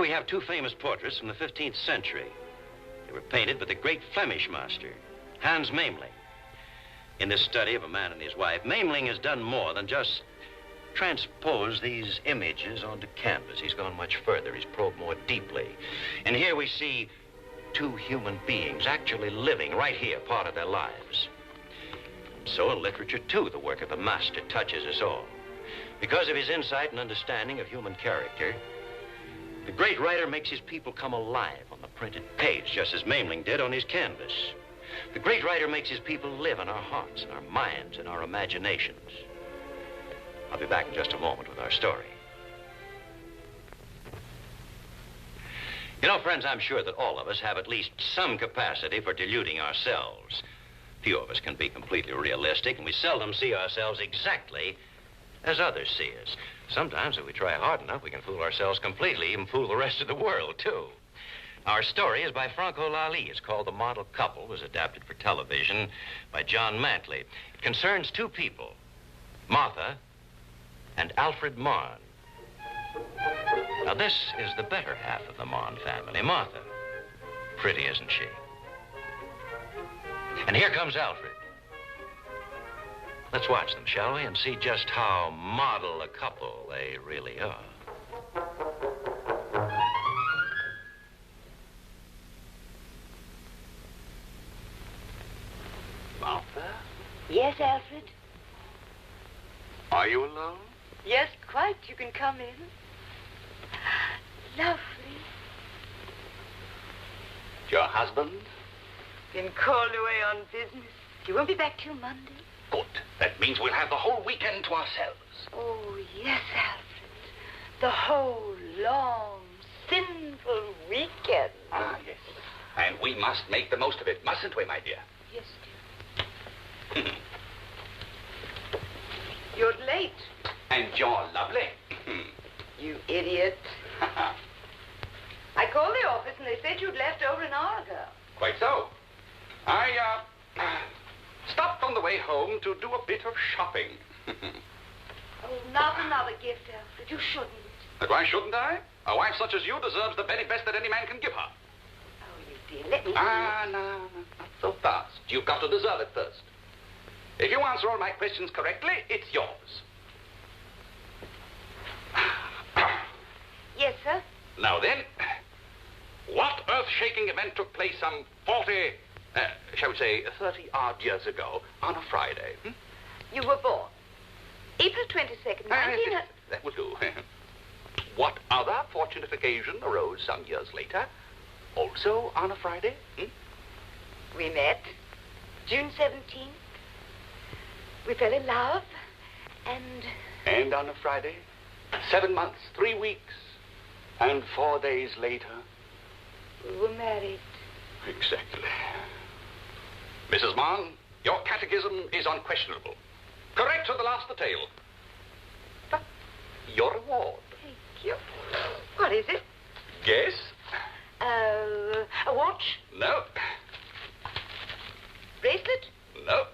we have two famous portraits from the 15th century. They were painted by the great Flemish master, Hans Memling. In this study of a man and his wife, Memling has done more than just transpose these images onto canvas. He's gone much further. He's probed more deeply. And here we see two human beings actually living right here, part of their lives. So in literature, too, the work of the master touches us all. Because of his insight and understanding of human character, the great writer makes his people come alive on the printed page, just as Memling did on his canvas. The great writer makes his people live in our hearts, in our minds, in our imaginations. I'll be back in just a moment with our story. You know, friends, I'm sure that all of us have at least some capacity for deluding ourselves. Few of us can be completely realistic, and we seldom see ourselves exactly as others see us. Sometimes, if we try hard enough, we can fool ourselves completely, even fool the rest of the world, too. Our story is by Franco Lali. It's called The Model Couple. It was adapted for television by John Mantley. It concerns two people, Martha and Alfred Marn. Now, this is the better half of the Marn family, Martha. Pretty, isn't she? And here comes Alfred. Let's watch them, shall we, and see just how model a couple they really are. Martha? Yes, Alfred? Are you alone? Yes, quite. You can come in. Lovely. Your husband? Been called away on business. You won't be back till Monday. Good. That means we'll have the whole weekend to ourselves. Oh, yes, Alfred. The whole long, sinful weekend. Ah, yes. And we must make the most of it, mustn't we, my dear? Yes, dear. You're late. And you're lovely. You idiot. I called the office and they said you'd left over an hour ago. Quite so. I, stopped on the way home to do a bit of shopping. Oh, not another gift, Alfred. You shouldn't. But why shouldn't I? A wife such as you deserves the very best that any man can give her. Oh, you dear, let me... No, not so fast. You've got to deserve it first. If you answer all my questions correctly, it's yours. Yes, sir? Now then, what earth-shaking event took place some 40, shall we say, 30-odd years ago on a Friday? You were born April 22nd, 19... That will do. What other fortunate occasion arose some years later, also on a Friday? We met June 17th. We fell in love, and... And on a Friday, 7 months, 3 weeks, and 4 days later... We were married. Exactly. Mrs. Marn, your catechism is unquestionable. Correct to the last detail. But your reward. Thank you. What is it? Guess? A watch? No. Bracelet? No.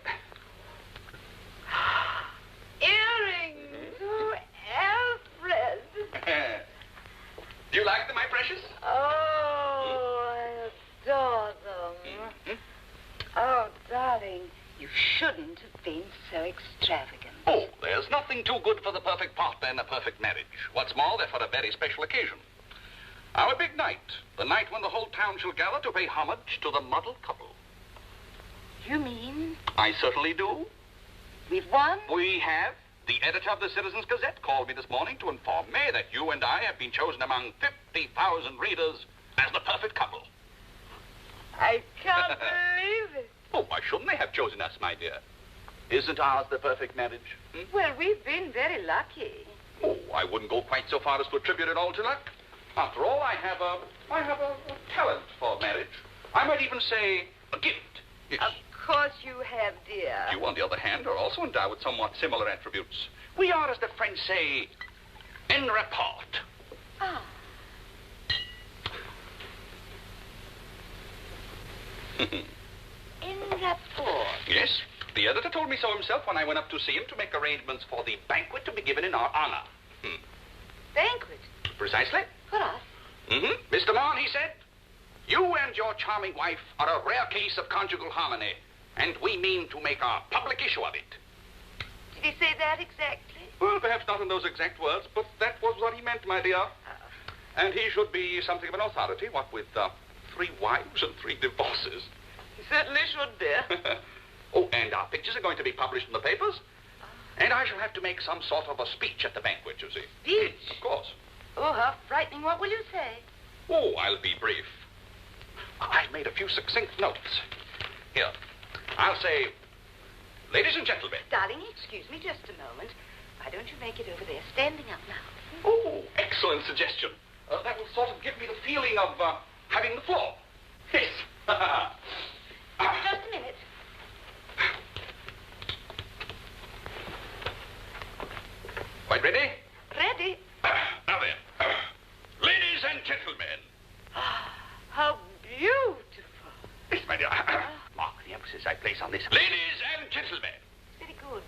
Earrings. Oh, Alfred. Do you like them, my precious? Oh, I adore them. Oh, darling, you shouldn't have been so extravagant. Oh, there's nothing too good for the perfect partner in a perfect marriage. What's more, they're for a very special occasion. Our big night, the night when the whole town shall gather to pay homage to the model couple. You mean? I certainly do. We've won? We have. The editor of the Citizens Gazette called me this morning to inform me that you and I have been chosen among 50,000 readers as the perfect couple. I can't believe it. Oh, why shouldn't they have chosen us, my dear? Isn't ours the perfect marriage? Well, we've been very lucky. Oh, I wouldn't go quite so far as to attribute it all to luck. After all, I have a talent for marriage. I might even say a gift. Yes. Of course you have, dear. You, on the other hand, are also endowed with somewhat similar attributes. We are, as the French say, en rapport. Ah. En rapport. Yes, the editor told me so himself when I went up to see him to make arrangements for the banquet to be given in our honor. Banquet? Precisely. For us? Mr. Morn, he said, you and your charming wife are a rare case of conjugal harmony, and we mean to make a public issue of it. Did he say that exactly? Well, perhaps not in those exact words, but that was what he meant, my dear. And he should be something of an authority, what with 3 wives and 3 divorces. He certainly should, dear. Oh, and our pictures are going to be published in the papers. And I shall have to make some sort of a speech at the banquet, you see. Speech? Of course. Oh, how frightening. What will you say? Oh, I'll be brief. I've made a few succinct notes. Here, I'll say, ladies and gentlemen. Darling, excuse me just a moment. Why don't you make it over there, standing up now? Oh, excellent suggestion. That will sort of give me the feeling of having the floor. Yes. Just a minute. Quite ready? Ready? Now then. Ladies and gentlemen. How beautiful. Yes, my dear. Mark the emphasis I place on this. Ladies and gentlemen. Very good.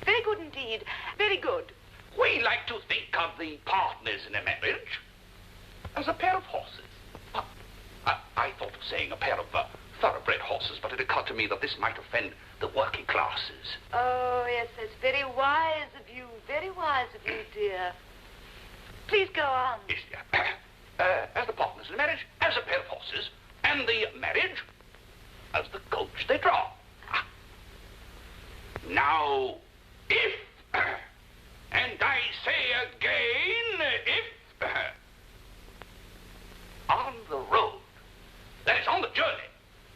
Very good indeed. Very good. We like to think of the partners in a marriage as a pair of horses. I thought of saying a pair of thoroughbred horses, but it occurred to me that this might offend the working classes. Oh, yes, that's very wise of you. Very wise of you, dear. Please go on. Yes, dear. As the partners in a marriage, as a pair of horses, and the marriage as the coach they draw. Now, if, and I say again, if, on the road, that is on the journey,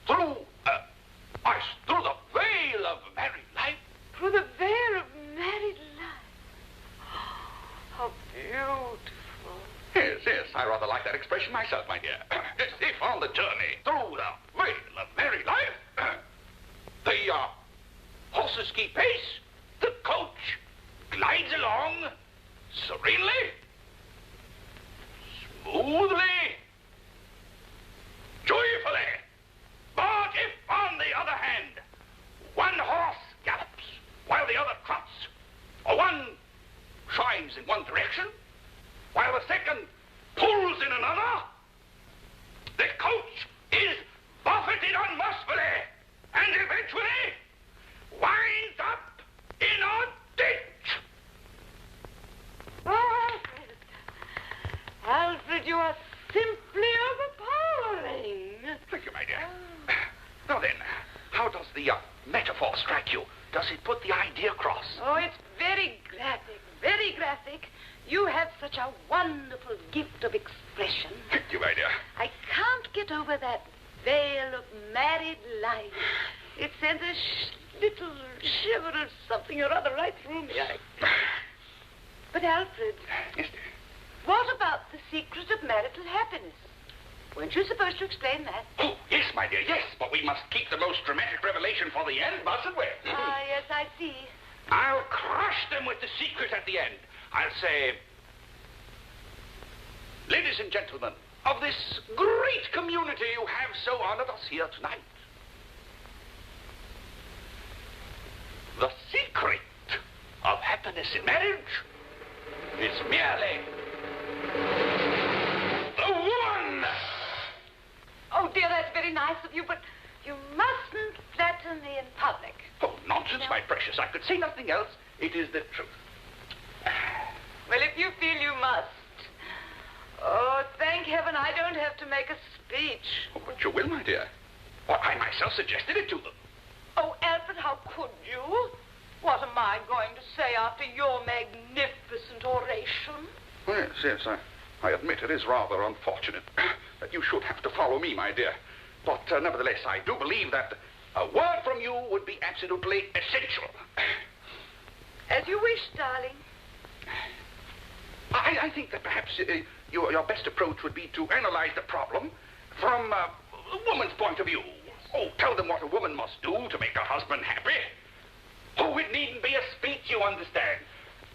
through the veil of married life. Through the veil of married life. How beautiful. Yes, I rather like that expression myself, my dear. If on the journey through the veil of married life, the horses keep pace, the coach glides along serenely, smoothly, joyfully. But if, on the other hand, one horse gallops while the other trots, or one shies in one direction, while the second pulls in another, the coach is buffeted unmercifully and eventually winds up in a ditch. Alfred. Alfred, you are simply overpowering. Thank you, my dear. Now then, how does the metaphor strike you? Does it put the idea across? Oh, it's very graphic, very graphic. You have such a wonderful gift of expression. Thank you, my dear. I can't get over that veil of married life. It sends a little shiver of something or other right through me. But, Alfred. Yes, dear. What about the secret of marital happiness? Weren't you supposed to explain that? Oh, yes, my dear, yes. But we must keep the most dramatic revelation for the end, mustn't we? Ah, yes, I see. I'll crush them with the secret at the end. I'll say, ladies and gentlemen, of this great community you have so honored us here tonight, the secret of happiness in marriage is merely the woman. Oh, dear, that's very nice of you, but you mustn't flatter me in public. Oh, nonsense, my precious. I could say nothing else. It is the truth. Well, if you feel you must. Oh, thank heaven I don't have to make a speech. Oh, but you will, my dear. Well, I myself suggested it to them. Oh, Alfred, how could you? What am I going to say after your magnificent oration? Well, yes, I admit it is rather unfortunate that you should have to follow me, my dear. But nevertheless, I do believe that a word from you would be absolutely essential. As you wish, darling. I think that perhaps your best approach would be to analyze the problem from a woman's point of view. Oh, tell them what a woman must do to make her husband happy. Oh, it needn't be a speech, you understand.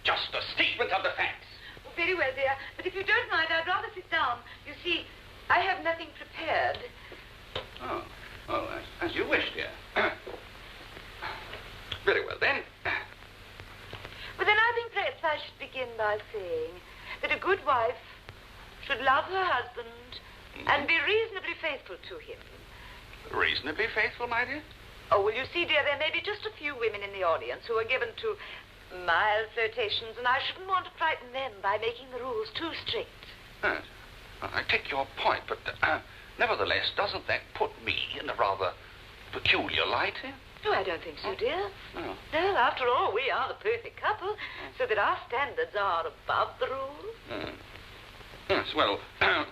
Just a statement of the facts. Oh, very well, dear. But if you don't mind, I'd rather sit down. You see, I have nothing prepared. Oh, well, as you wish, dear. Very well, then. Well, then I think perhaps I should begin by saying that a good wife should love her husband and be reasonably faithful to him. Reasonably faithful, my dear? Oh, well, you see, dear, there may be just a few women in the audience who are given to mild flirtations, and I shouldn't want to frighten them by making the rules too strict. Yes. I take your point, but nevertheless, doesn't that put me in a rather peculiar light here? Oh, I don't think so, dear. No. No, after all, we are the perfect couple, so that our standards are above the rules. Yes, well,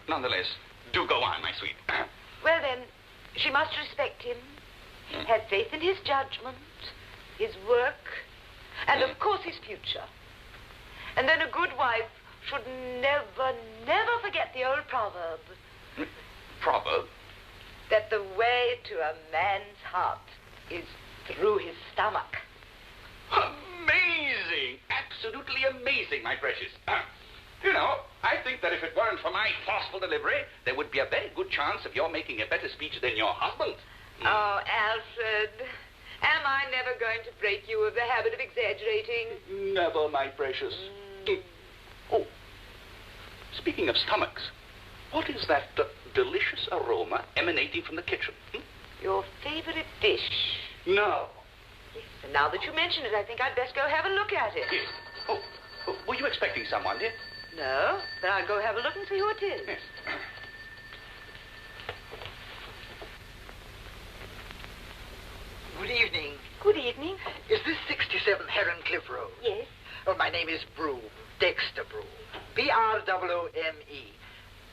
nonetheless, do go on, my sweet. Well, then, she must respect him, have faith in his judgment, his work, and, of course, his future. And then a good wife should never, never forget the old proverb. Proverb? That the way to a man's heart is through his stomach. Amazing! Absolutely amazing, my precious. You know, I think that if it weren't for my forceful delivery, there would be a very good chance of your making a better speech than your husband. Oh, Alfred, am I never going to break you of the habit of exaggerating? Never, my precious. Oh, speaking of stomachs, what is that delicious aroma emanating from the kitchen? Your favorite dish. No. Yes, and now that you mention it, I think I'd best go have a look at it. Yes. Oh, were you expecting someone, dear? No, but I'll go have a look and see who it is. Yes. Good evening. Good evening. Is this 67 Heron Cliff Road? Yes. Oh, my name is Broome, Dexter Broome. B-R-O-O-M-E.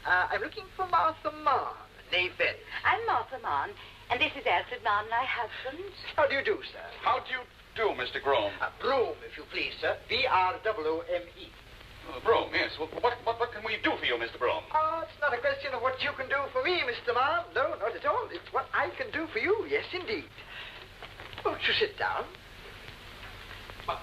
I'm looking for Martha Mann, née Ferris. I'm Martha Mann, and this is Alfred Mann, my husband. How do you do, sir? How do you do, Mr. Groom? Broome, if you please, sir. B-R-O-O-M-E. Broom, yes. Well, what can we do for you, Mr. Broom? Oh, it's not a question of what you can do for me, Mr. Mann. No, not at all. It's what I can do for you. Yes, indeed. Won't you sit down? But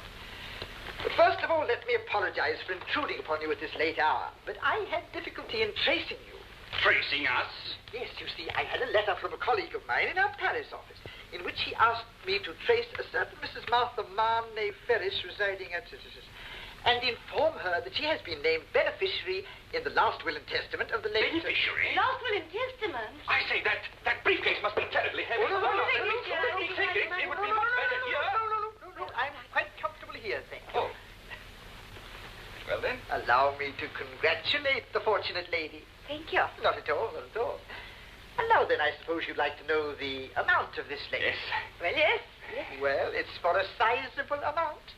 first of all, let me apologize for intruding upon you at this late hour. But I had difficulty in tracing you. Tracing us? Yes, you see, I had a letter from a colleague of mine in our Paris office, in which he asked me to trace a certain Mrs. Martha Mann, née Ferris, residing at... and inform her that she has been named beneficiary in the last will and testament of the late... Beneficiary? Last will and testament? I say, that briefcase must be terribly heavy. Oh, no, Take it. It would be much better here. No, I'm quite comfortable here, thank you. Oh. Well, then. Allow me to congratulate the fortunate lady. Thank you. Not at all, not at all. And now then, I suppose you'd like to know the amount of this legacy. Yes. Well, yes. Well, it's for a sizable amount.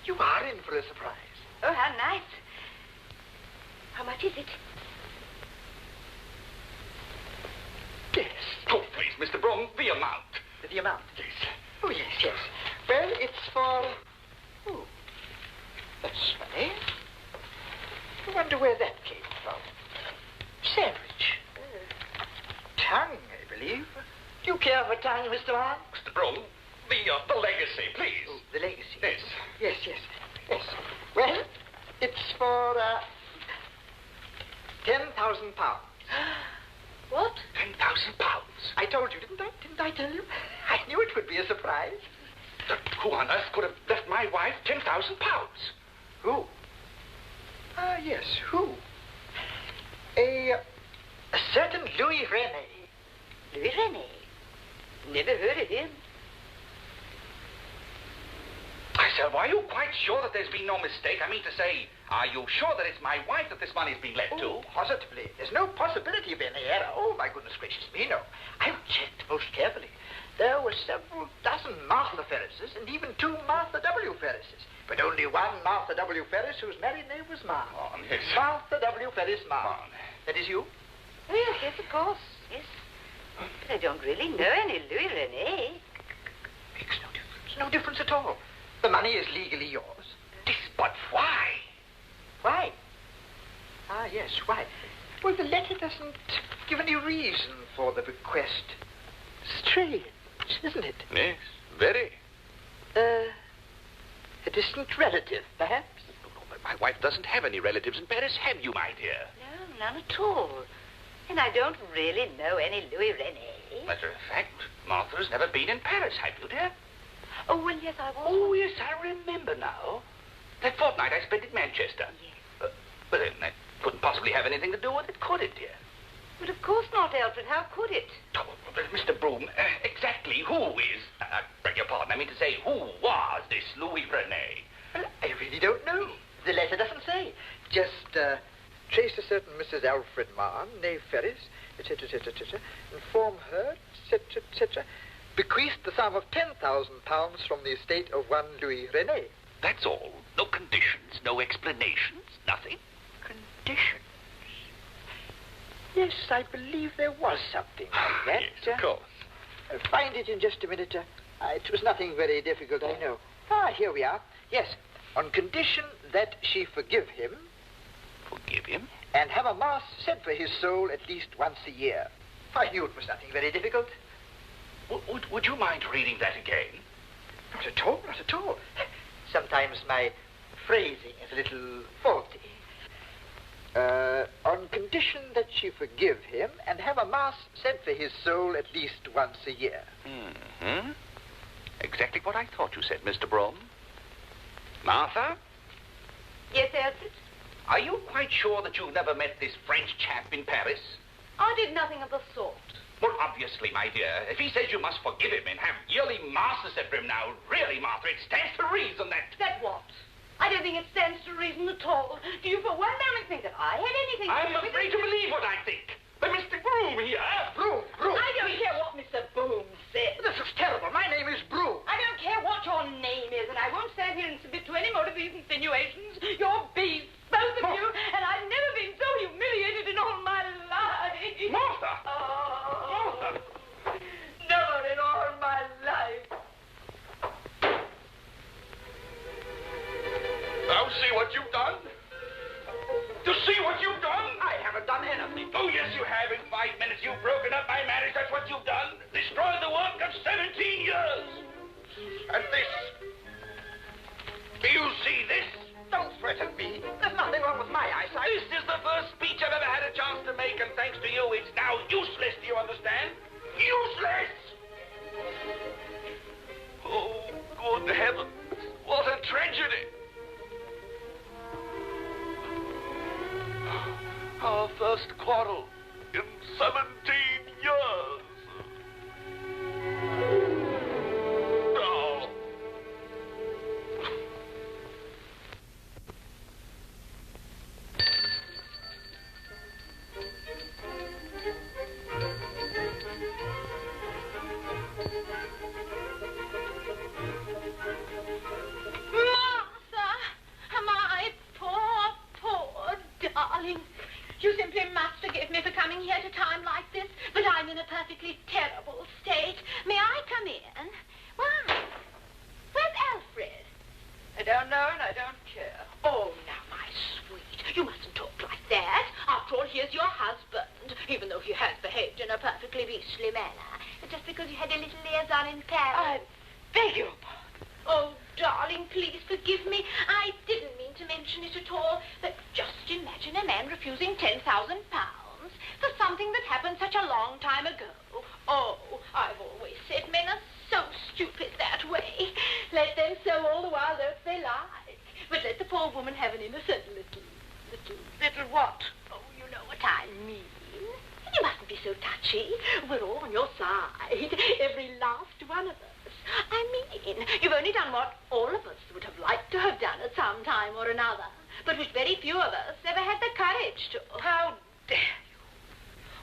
You are in for a surprise. Oh, how nice. How much is it? Yes. Oh, please, Mr. Broom, the amount. The amount? Yes. Oh, yes. Well, it's for... Oh, that's funny. I wonder where that came from. Sandwich. Tongue, I believe. Do you care for tongue, Mr. Mann? Mr. Broom, the legacy, please. Oh, the legacy. Yes. Yes. Well, it's for, 10,000 pounds. What? 10,000 pounds. I told you, didn't I? Didn't I tell you? I knew it would be a surprise. Who on earth could have left my wife 10,000 pounds? Who? Yes, who? A certain Louis René. Louis René. Never heard of him. I said, are you quite sure that there's been no mistake? I mean to say, are you sure that it's my wife that this money's been left to? Positively. There's no possibility of any error. Oh, my goodness gracious me, no. I've checked most carefully. There were several dozen Martha Ferrises and even 2 Martha W. Ferrises. But only one Martha W. Ferris whose married name was Mann. Oh, yes. Martha W. Ferris Mann. That is you? Oh, yes, of course. Yes. But I don't really know any Louis René. Makes no difference. No difference at all. The money is legally yours. But why? Why? Yes, why? Well, the letter doesn't give any reason for the bequest. Strange, isn't it? Yes, very. A distant relative, perhaps? No, but my wife doesn't have any relatives in Paris, have you, my dear? No, none at all. And I don't really know any Louis René. Matter of fact, Martha's never been in Paris, have you, dear? Oh, well, yes, I was. Oh, yes, I remember now. That fortnight I spent in Manchester. Yes. But then, Couldn't possibly have anything to do with it, could it, dear? But of course not, Alfred. How could it? Oh, Mr. Broom, exactly who is... beg your pardon, I mean to say, who was this Louis René? Well, I really don't know. The letter doesn't say. Just, trace a certain Mrs. Alfred Marn, née Ferris, etc., etc., etc., inform her, etc., etc., bequeathed the sum of £10,000 from the estate of one Louis René. That's all. No conditions, no explanations, nothing. Conditions? Yes, I believe there was something like that. Yes, of course. I'll find it in just a minute. It was nothing very difficult, I know. Here we are. Yes, on condition that she forgive him. Forgive him? And have a mass said for his soul at least once a year. I knew it was nothing very difficult. Would you mind reading that again? Not at all, not at all. Sometimes my phrasing is a little faulty. On condition that she forgive him and have a mass said for his soul at least once a year. Mm-hmm. Exactly what I thought you said, Mr. Brougham. Martha, Yes, Alfred? are you quite sure that you've never met this French chap in Paris? I did nothing of the sort. Well, obviously, my dear. If he says you must forgive him and have yearly masses said for him now, really, Martha, it stands to reason that... That what? I don't think it stands to reason at all. Do you for one moment think that I had anything I'm to do with afraid it? to believe what I think. But Mr. Broom here... Broom. I don't care what Mr. Boom says. This is terrible. My name is Broom. I don't care what your name is, and I won't stand here and submit to any more of these insinuations. You're beasts, both of you, and I've never been so humiliated in all my life. Martha! Oh, Martha! never in all my life. Now see what you've done? To see what you've done? I haven't done anything. Oh, yes, you have. In 5 minutes, you've broken up my marriage. That's what you've done. Destroyed the work of 17 years. And this... Do you see this? Don't threaten me. There's nothing wrong with my eyesight. This is the first speech I've ever had a chance to make, and thanks to you, it's now useless. Do you understand? Useless! Oh, good heavens. What a tragedy. Our first quarrel in 17 years. Oh. Martha, my poor darling. You simply must forgive me for coming here at a time like this, but I'm in a perfectly terrible state. May I come in? Why? Where's Alfred? I don't know and I don't care. Oh, now, my sweet, you mustn't talk like that. After all, here's your husband, even though he has behaved in a perfectly beastly manner. Just because you had a little liaison in Paris. I beg your pardon. Oh, darling, please forgive me. I didn't mean to mention it at all, but just imagine a man refusing £10,000 for something that happened such a long time ago. Oh, I've always said men are so stupid that way. Let them sow all the wild oats they like, but let the poor woman have an innocent little what? Oh, you know what I mean. You mustn't be so touchy. We're all on your side, every last one of us. I mean, you've only done what all of us would have liked to have done at some time or another, but which very few of us ever had the courage to. How dare you?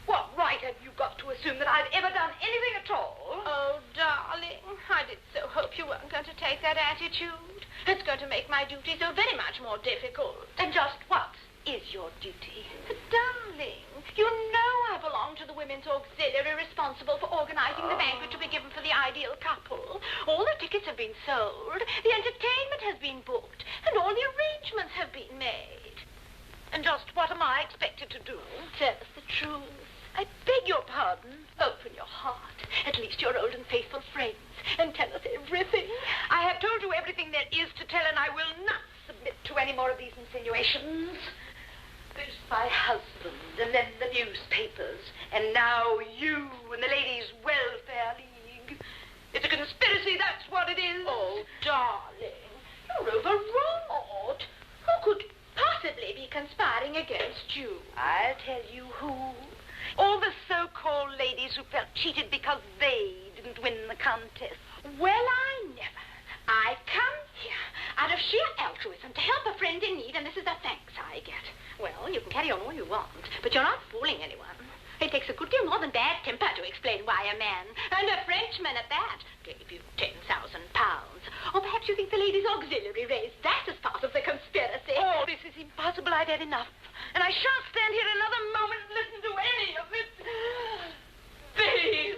What right have you got to assume that I've ever done anything at all? Oh, darling, I did so hope you weren't going to take that attitude. It's going to make my duty so very much more difficult. And just what is your duty? But, darling, you know I belong to the Women's Auxiliary responsible for organizing the banquet to be given for the ideal couple. All the tickets have been sold, the entertainment has been booked, and all the arrangements have been made. And just what am I expected to do? Tell us the truth. I beg your pardon. Open your heart, at least your old and faithful friends, and tell us everything. I have told you everything there is to tell, and I will not submit to any more of these insinuations. First my husband, and then the newspapers, and now you and the Ladies' Welfare League. It's a conspiracy, that's what it is. Oh, darling, you're overwrought. Who could possibly possibly be conspiring against you? I'll tell you who. All the so-called ladies who felt cheated because they didn't win the contest. Well, I never. I come here out of sheer altruism to help a friend in need, and this is the thanks I get. Well, you can carry on all you want, but you're not fooling anyone. It takes a good deal more than bad temper to explain why a man, and a Frenchman at that, gave you £10,000. Or perhaps you think the ladies' auxiliary raised that as part of the conspiracy. Oh, this is impossible. I've had enough. And I shan't stand here another moment and listen to any of it. Please.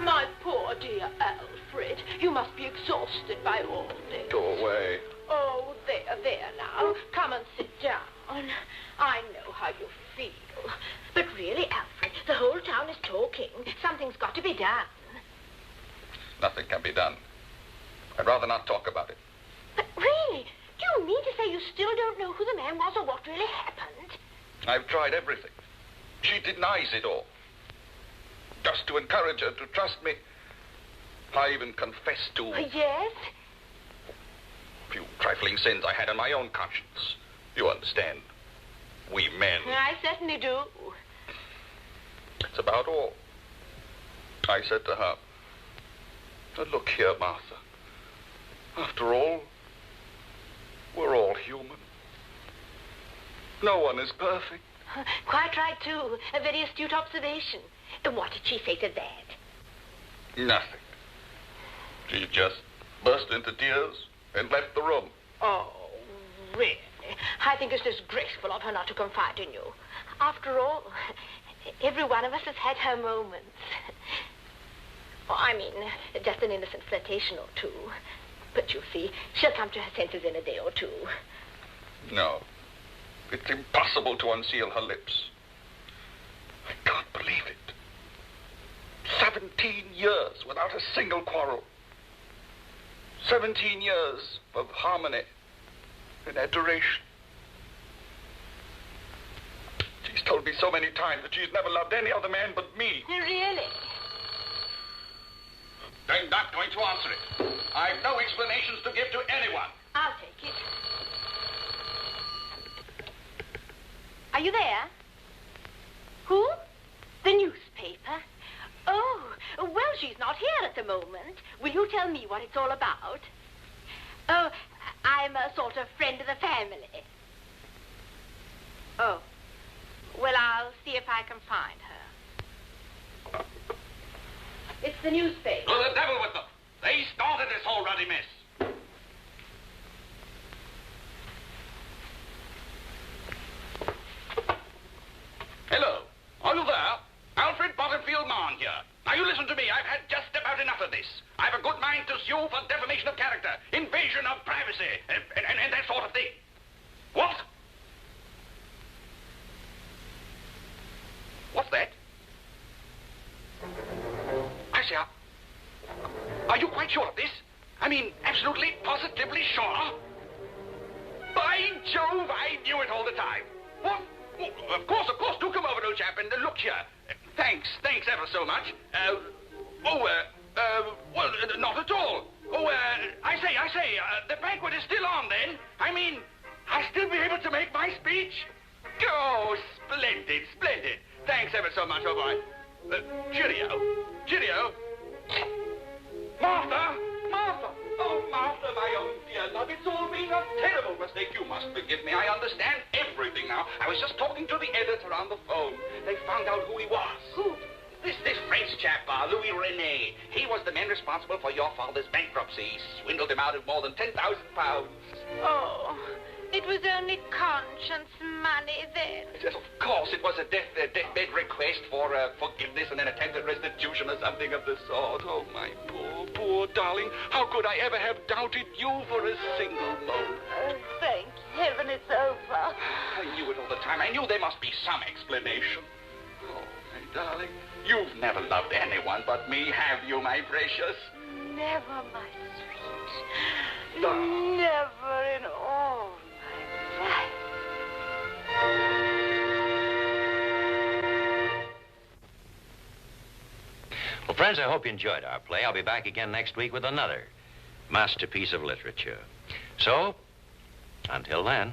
My poor dear Alfred, you must be exhausted by all this. Go away. Oh, there now. Come and sit down. I know how you feel. But really, Alfred, the whole town is talking. Something's got to be done. Nothing can be done. I'd rather not talk about it. But really, do you mean to say you still don't know who the man was or what really happened? I've tried everything. She denies it all. Just to encourage her to trust me, I even confessed to Yes? a few trifling sins I had on my own conscience. You understand? We men. I certainly do. That's about all. I said to her, look here, Martha. After all, we're all human. No one is perfect. Quite right, too. A very astute observation. What did she say to that? Nothing. She just burst into tears and left the room. Oh, really? I think it's disgraceful of her not to confide in you. After all, every one of us has had her moments. Oh, I mean, just an innocent flirtation or two. But you see, she'll come to her senses in a day or two. No. It's impossible to unseal her lips. I can't believe it. 17 years without a single quarrel. 17 years of harmony and adoration. She's told me so many times that she's never loved any other man but me. Really? I'm not going to answer it. I've no explanations to give to anyone. I'll take it. Are you there? Who? The newspaper? Oh, well, she's not here at the moment. Will you tell me what it's all about? Oh, I'm a sort of friend of the family. Oh, well, I'll see if I can find her. It's the newspaper. To the devil with them. They started this whole ruddy mess. Hello. Are you there? Alfred Bottomfield Mahon here. Now, you listen to me. I've had just about enough of this. I've a good mind to sue for defamation of character, invasion of privacy, and that sort of thing. What? What's that? I say, are you quite sure of this? I mean, absolutely, positively sure? By Jove, I knew it all the time. What? Oh, of course, do come over, old chap, and look here. Thanks ever so much. Well, not at all. Oh, I say, the banquet is still on then. I mean, I'll still be able to make my speech? Oh, splendid. Thanks ever so much, old boy. Cheerio. Martha! Oh, Martha, my own dear love, it's all been a terrible mistake. You must forgive me. I understand everything now. I was just talking to the editor on the phone. They found out who he was. Who? This French chap, Louis René. He was the man responsible for your father's bankruptcy. He swindled him out of more than £10,000. Oh, it was only conscience money then. Yes, of course, it was a deathbed request for forgiveness and an attempted restitution or something of the sort. Oh, my poor darling. How could I ever have doubted you for a single moment? Thank heaven it's over. I knew it all the time. I knew there must be some explanation. Oh, my darling, you've never loved anyone but me, have you, my precious? Never, my sweet. Never in all my life. Well, friends, I hope you enjoyed our play. I'll be back again next week with another masterpiece of literature. So, until then...